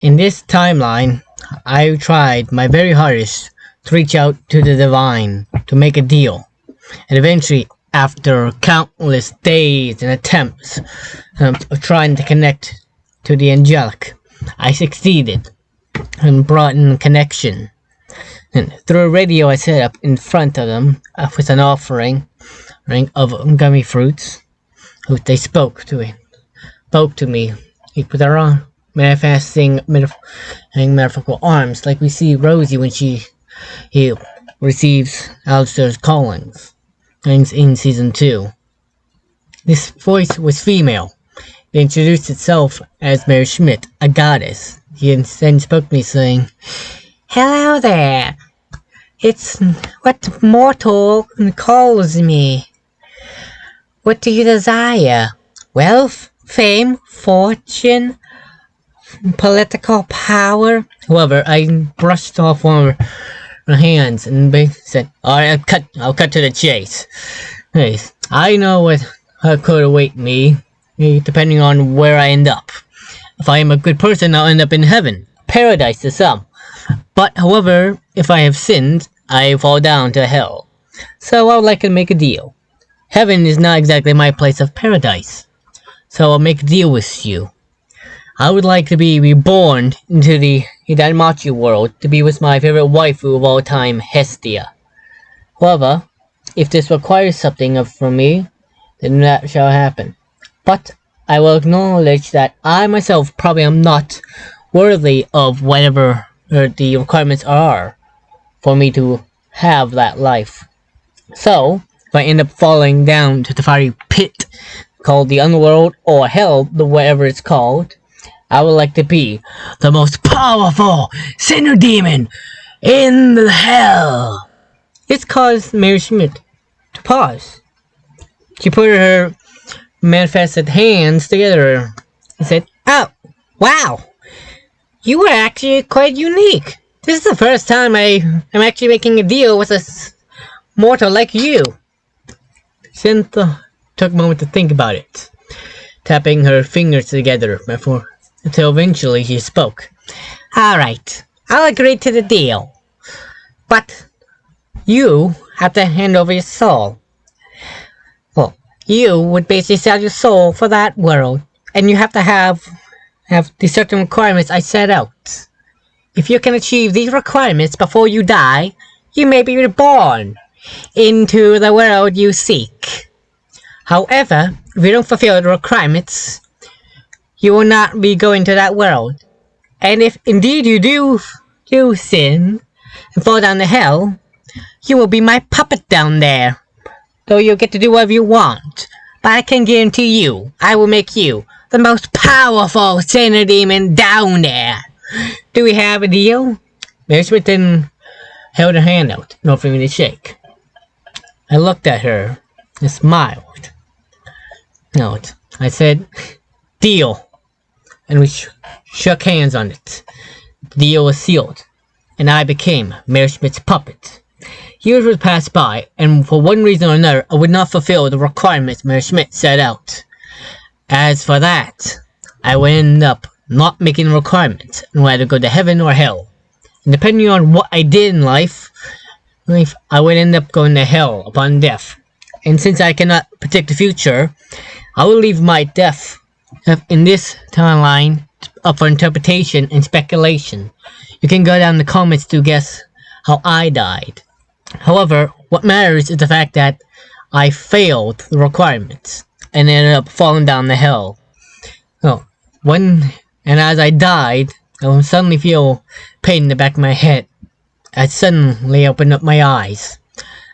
In this timeline, I tried my very hardest to reach out to the divine to make a deal, and eventually, after countless days and attempts of trying to connect to the angelic, I succeeded and brought in connection. And through a radio I set up in front of them with an offering of gummy fruits, which they spoke to me with their own manifesting metaphorical arms, like we see Rosie when he receives Alistair's callings in season 2. This voice was female. It introduced itself as Mary Schmidt, a goddess. He then spoke to me saying, "Hello there. It's what mortal calls me. What do you desire? Wealth, fame, fortune, political power?" However, I brushed off one of her hands and said, "Alright, I'll cut to the chase. Anyways, I know what could await me, depending on where I end up. If I am a good person, I'll end up in heaven, paradise to some. But, however, if I have sinned, I fall down to hell. So I would like to make a deal. Heaven is not exactly my place of paradise. So I'll make a deal with you. I would like to be reborn into the Hidanmachi world to be with my favorite waifu of all time, Hestia. However, if this requires something from me, then that shall happen. But I will acknowledge that I myself probably am not worthy of whatever the requirements are for me to have that life. So, if I end up falling down to the fiery pit called the underworld or hell, whatever it's called, I would like to be the most powerful sinner demon in the hell." This caused Mary Schmidt to pause. She put her manifested hands together and said, "Oh, wow! You were actually quite unique. This is the first time I am actually making a deal with a mortal like you." Cynthia took a moment to think about it, tapping her fingers together until eventually she spoke. "Alright, I'll agree to the deal. But you have to hand over your soul. Well, you would basically sell your soul for that world, and you have to have the certain requirements I set out. If you can achieve these requirements before you die, you may be reborn into the world you seek. However, if you don't fulfill the requirements, you will not be going to that world. And if indeed you do sin and fall down to hell, you will be my puppet down there. Though you'll get to do whatever you want. But I can guarantee you, I will make you the most powerful sinner demon down there. Do we have a deal?" Mary Smith then held her hand out, in order for me to shake. I looked at her and smiled. I said, "Deal." And we shook hands on it. The deal was sealed, and I became Mary Schmidt's puppet. Years would pass by, and for one reason or another, I would not fulfill the requirements Mary Schmidt set out. As for that, I would end up not making the requirements, and would either go to heaven or hell. And depending on what I did in life, I would end up going to hell upon death. And since I cannot predict the future, I will leave my death in this timeline up for interpretation and speculation. You can go down in the comments to guess how I died. However, what matters is the fact that I failed the requirements and ended up falling down the hell. And as I died, I would suddenly feel pain in the back of my head. I suddenly opened up my eyes.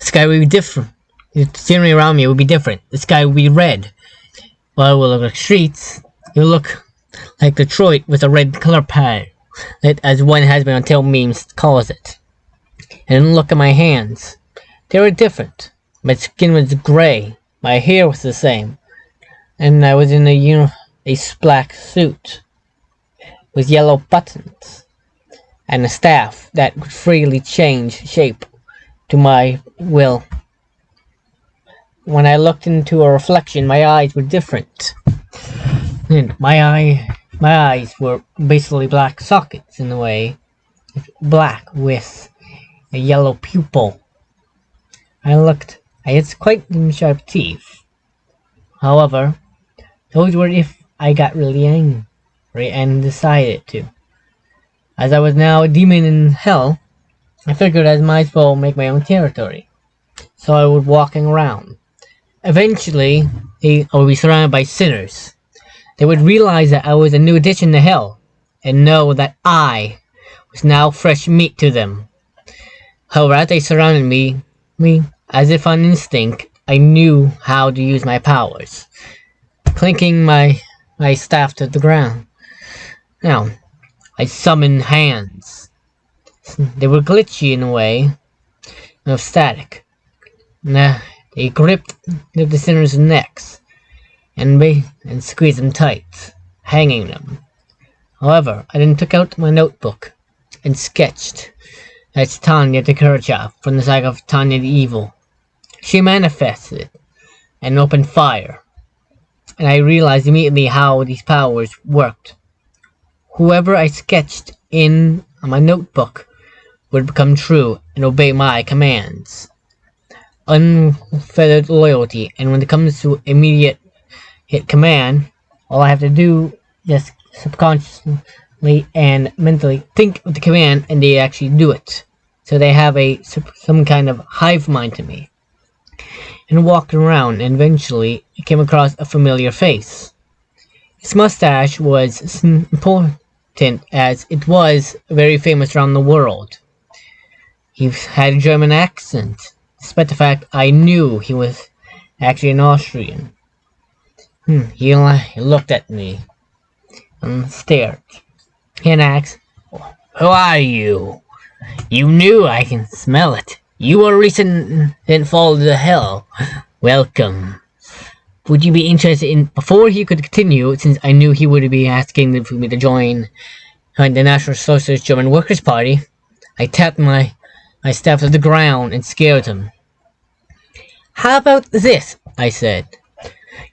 The sky would be different. The scenery around me would be different. The sky would be red. While it would look like streets, it would look like Detroit with a red color palette, as one Hazbin on Tail memes calls it. And look at my hands. They were different. My skin was gray. My hair was the same. And I was in a black suit with yellow buttons and a staff that could freely change shape to my will. When I looked into a reflection, my eyes were different. And my My eyes were basically black sockets in a way, black with a yellow pupil. I had quite sharp teeth. However, those were if I got really angry and decided to. As I was now a demon in hell, I figured I might as well make my own territory. So I was walking around. Eventually, I would be surrounded by sinners. They would realize that I was a new addition to hell, and know that I was now fresh meat to them. However, as they surrounded me, as if on instinct, I knew how to use my powers, clinking my staff to the ground. Now, I summoned hands. They were glitchy in a way, of static. They gripped the sinners' necks and squeezed them tight, hanging them. However, I then took out my notebook and sketched as Tanya the Kirchhoff from the saga of Tanya the Evil. She manifested and opened fire, and I realized immediately how these powers worked. Whoever I sketched in my notebook would become true and obey my commands. Unfettered loyalty, and when it comes to immediate hit command, all I have to do is subconsciously and mentally think of the command and they actually do it. So they have some kind of hive mind to me. And walked around and eventually I came across a familiar face. His mustache was important as it was very famous around the world. He had a German accent, despite the fact I knew he was actually an Austrian. He looked at me and stared and asked, "Who are you? You knew I can smell it. You were a recent fall to hell. Welcome. Would you be interested in..." Before he could continue, since I knew he would be asking for me to join the National Socialist German Workers' Party, I tapped my staff to the ground and scared him. "How about this?" I said.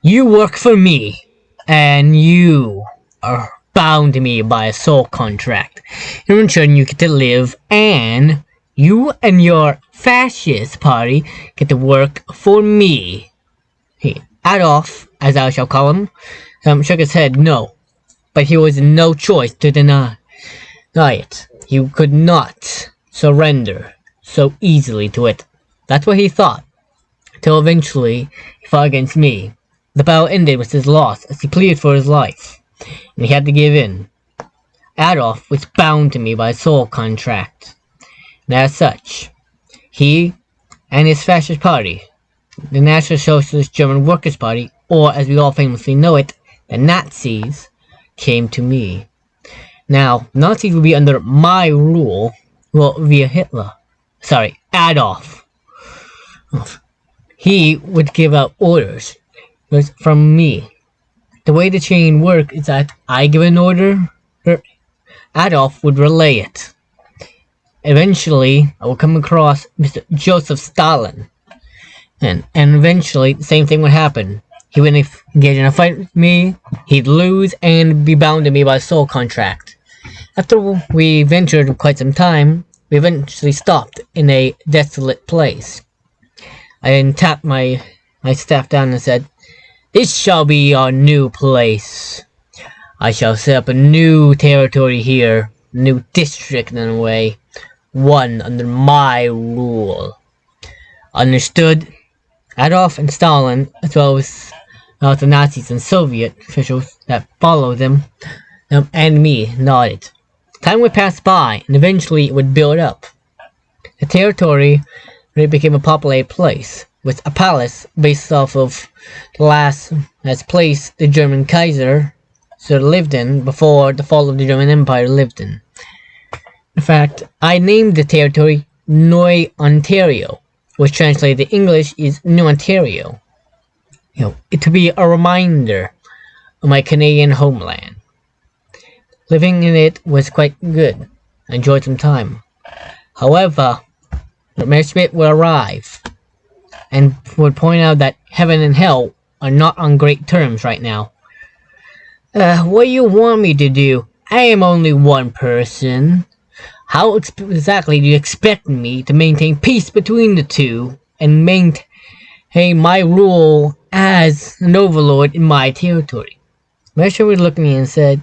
"You work for me, and you are bound to me by a soul contract. In return, you get to live, and you and your fascist party get to work for me." Adolf, as I shall call him, shook his head no, but he was in no choice to deny it. He could not surrender so easily to it. That's what he thought, till eventually he fought against me. The battle ended with his loss as he pleaded for his life, and he had to give in. Adolf was bound to me by a soul contract, and as such, he and his fascist party, the National Socialist German Workers' Party, or as we all famously know it, the Nazis, came to me. Now, Nazis would be under my rule, via Hitler. Sorry, Adolf. He would give out orders from me. The way the chain worked is that I give an order, Adolf would relay it. Eventually, I would come across Mr. Joseph Stalin, and eventually the same thing would happen. He would engage in a fight with me, he'd lose, and be bound to me by a soul contract. After we ventured quite some time, we eventually stopped in a desolate place. I then tapped my staff down and said, "This shall be our new place. I shall set up a new territory here, a new district in a way, one under my rule. Understood?" Adolf and Stalin, as well as the Nazis and Soviet officials that followed them, and me, nodded. Time would pass by, and eventually it would build up. The territory became a populated place, with a palace based off of the last place the German Kaiser lived in before the fall of the German Empire lived in. In fact, I named the territory New Ontario, which translated to English is New Ontario. It to be a reminder of my Canadian homeland. Living in it was quite good. I enjoyed some time. However, Mayor Schmidt would arrive and would point out that heaven and hell are not on great terms right now. What do you want me to do? I am only one person. How exactly do you expect me to maintain peace between the two and maintain my rule as an overlord in my territory? Mesha would look at me and said,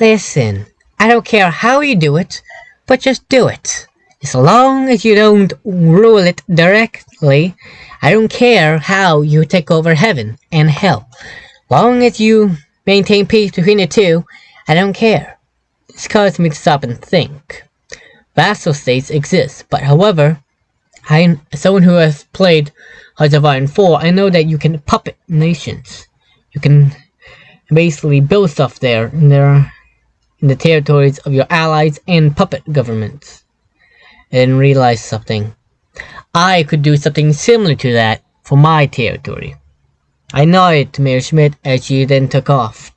"Listen, I don't care how you do it, but just do it. As long as you don't rule it directly, I don't care how you take over heaven and hell. Long as you maintain peace between the two, I don't care." This caused me to stop and think. Vassal states exist, but however, as someone who has played Hearts of Iron 4, I know that you can puppet nations. You can basically build stuff there in the territories of your allies and puppet governments. I didn't realize something. I could do something similar to that for my territory. I nodded to Mayor Schmidt as she then took off.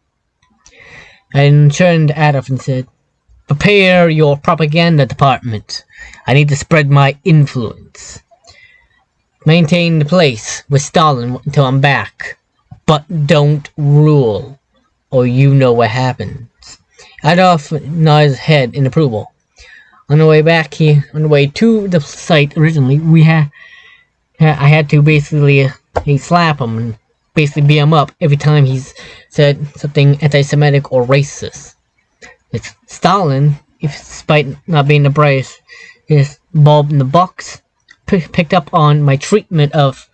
I then turned to Adolf and said, "Prepare your propaganda department. I need to spread my influence. Maintain the place with Stalin until I'm back. But don't rule, or you know what happens." Adolf nodded his head in approval. On the way to the site originally, I had to basically slap him and basically beat him up every time he said something anti-Semitic or racist. It's Stalin, despite not being the brightest bulb in the box, picked up on my treatment of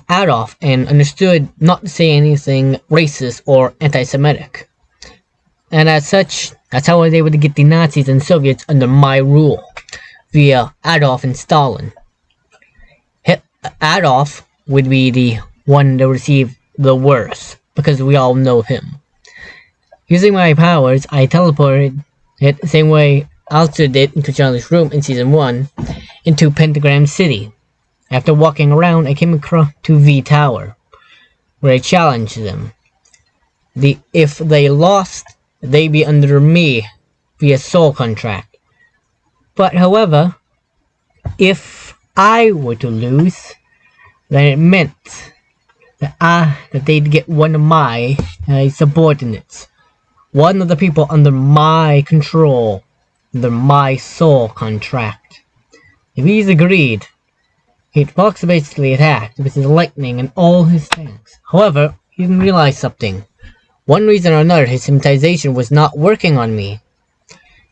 Adolf and understood not to say anything racist or anti-Semitic. And as such, that's how I was able to get the Nazis and Soviets under my rule, via Adolf and Stalin. Adolf would be the one to receive the worst, because we all know him. Using my powers, I teleported it the same way Alistair did into Charlie's room in Season 1, into Pentagram City. After walking around, I came across to V Tower, where I challenged them. If they lost, they'd be under me via soul contract. But however, if I were to lose, then it meant that they'd get one of my subordinates. One of the people under my control, under my soul contract. If he's agreed, Fox basically attacked with his lightning and all his tanks. However, he didn't realize something. One reason or another, his hypnotization was not working on me.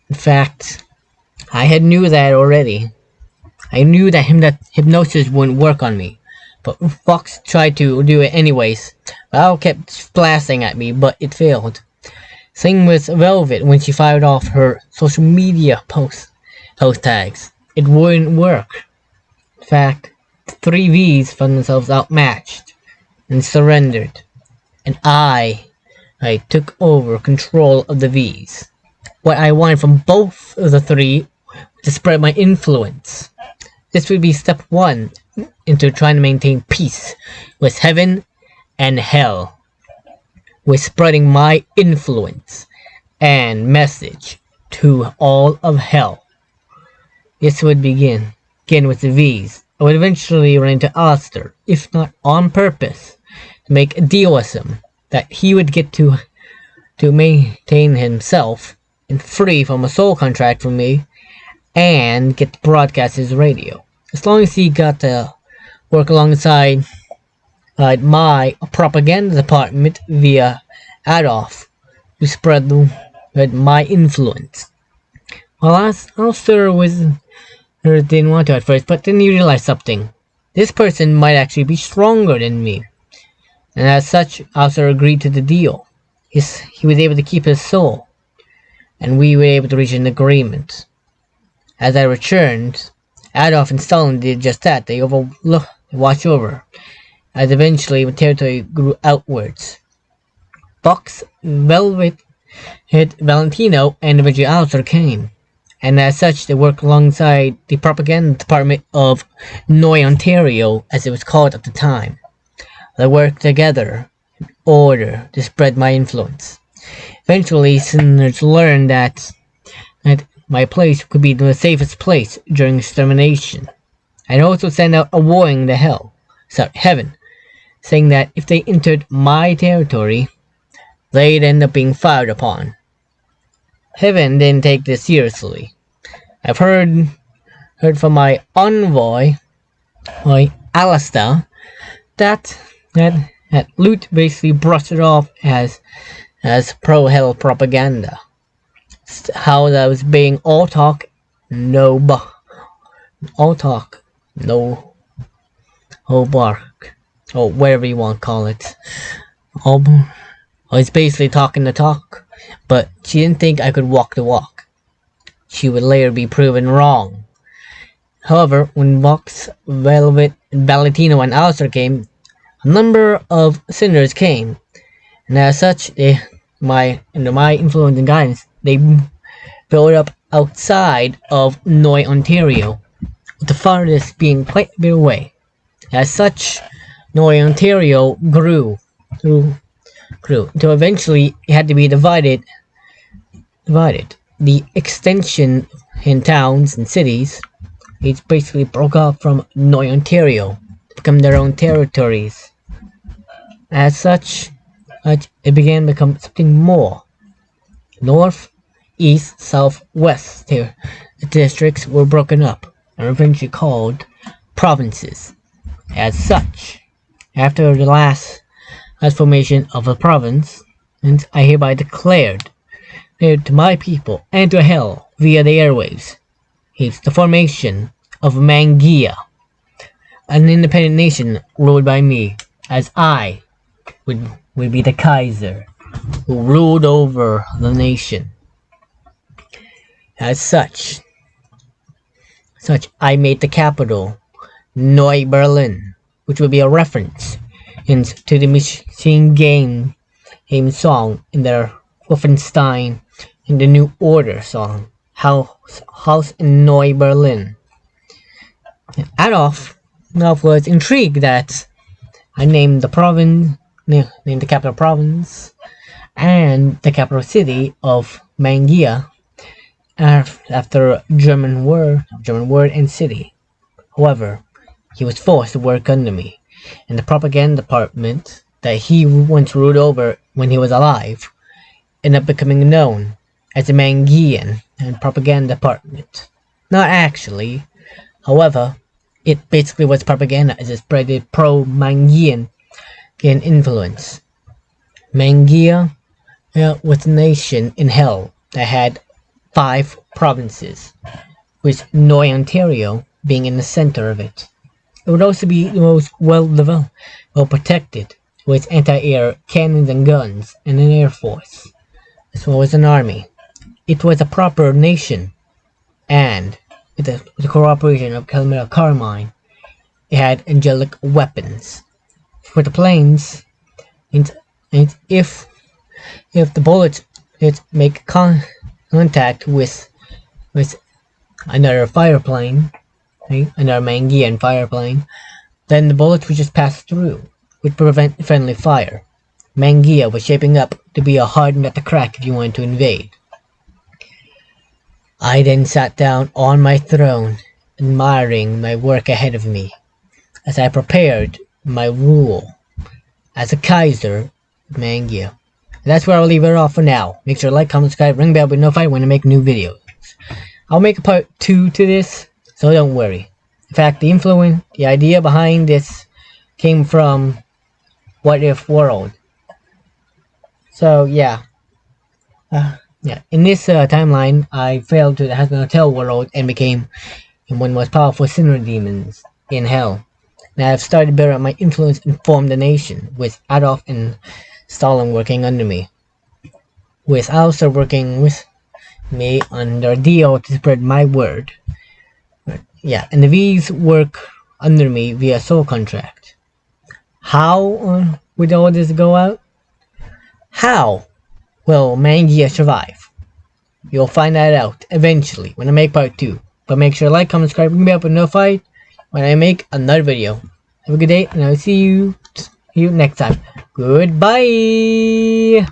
In fact, I knew that already. I knew that hypnosis wouldn't work on me. But Fox tried to do it anyways. Val kept blasting at me, but it failed. Same with Velvet when she fired off her social media post tags. It wouldn't work. In fact, the 3 Vs found themselves outmatched and surrendered. And I took over control of the Vs. What I wanted from both of the 3 was to spread my influence. This would be step 1 into trying to maintain peace with heaven and hell. With spreading my influence and message to all of hell. This would begin with the Vs. I would eventually run into Alistair, if not on purpose, to make a deal with him that he would get to maintain himself and free from a soul contract from me and get to broadcast his radio. As long as he got to work alongside my propaganda department via Adolf to spread my influence. Well, Alistair didn't want to at first, but then he realized something. This person might actually be stronger than me. And as such, Alistair agreed to the deal. He was able to keep his soul, and we were able to reach an agreement. As I returned, Adolf and Stalin did just that. They watched over, as eventually the territory grew outwards. Fox, Velvet, Valentino, and eventually Alistair came, and as such they worked alongside the propaganda department of Noi Ontario, as it was called at the time. They worked together in order to spread my influence. Eventually, sinners learned that my place could be the safest place during extermination. I'd also send out a warning to heaven, saying that if they entered my territory, they'd end up being fired upon. Heaven didn't take this seriously. I've heard from my envoy, Alistair, that Loot basically brushed it off as pro-hell propaganda. How that was being all talk, no bark, or whatever you want to call it. It's basically talking the talk, but she didn't think I could walk the walk. She would later be proven wrong. However, when Vox, Velvet, Valentino, and Alistair came, a number of sinners came, and as such, under my influence and guidance, they built up outside of Noi, Ontario, with the farthest being quite a bit away. As such, Noi, Ontario grew until eventually it had to be divided. The extension in towns and cities, it basically broke off from Noi, Ontario to become their own territories. As such, it began to become something more. North, east, south, west, the districts were broken up and eventually called provinces. As such, after the last formation of a province, and I hereby declared to my people and to hell via the airwaves, it's the formation of Mangia, an independent nation ruled by me, as I would be the Kaiser who ruled over the nation. As such, I made the capital Neu Berlin, which would be a reference to the Machine Game song in their Wolfenstein in the New Order song, House in Neu Berlin. Adolf was intrigued that I named the capital province and the capital city of Mangia after German word and city. However, he was forced to work under me, and the propaganda department that he once ruled over when he was alive ended up becoming known as the Mangian and Propaganda Department. Not actually, however, it basically was propaganda as it spread pro-Mangian influence. Mangia was a nation in hell that had 5 provinces, with Neu Ontario being in the center of it. It would also be the most well-developed, well-protected, with anti-air cannons and guns, and an air force, as well as an army. It was a proper nation, and with the cooperation of Calamera Carmine, it had angelic weapons. For the planes, and if the bullets make contact with another fireplane, another Mangian fireplane, then the bullets would just pass through, which prevent friendly fire. Mangia was shaping up to be a hard nut to crack if you wanted to invade. I then sat down on my throne, admiring my work ahead of me, as I prepared my rule as a Kaiser of Mangia. And that's where I'll leave it off for now. Make sure to like, comment, subscribe, ring bell, be notified when I make new videos. I'll make a part 2 to this, so don't worry. In fact, the idea behind this came from What If World. So yeah. In this timeline, I fell to the Hazbin Hotel world and became one of the most powerful sinner demons in hell. And I've started building up my influence and formed a nation, with Adolf and Stalin working under me, with Alistair working with me under a deal to spread my word. And the V's work under me via soul contract. How would all this go out? How will Mangia survive? You'll find that out eventually when I make part 2. But make sure to like, comment, subscribe, ring the bell to be notified when I make another video. Have a good day, and I'll see you next time. Goodbye!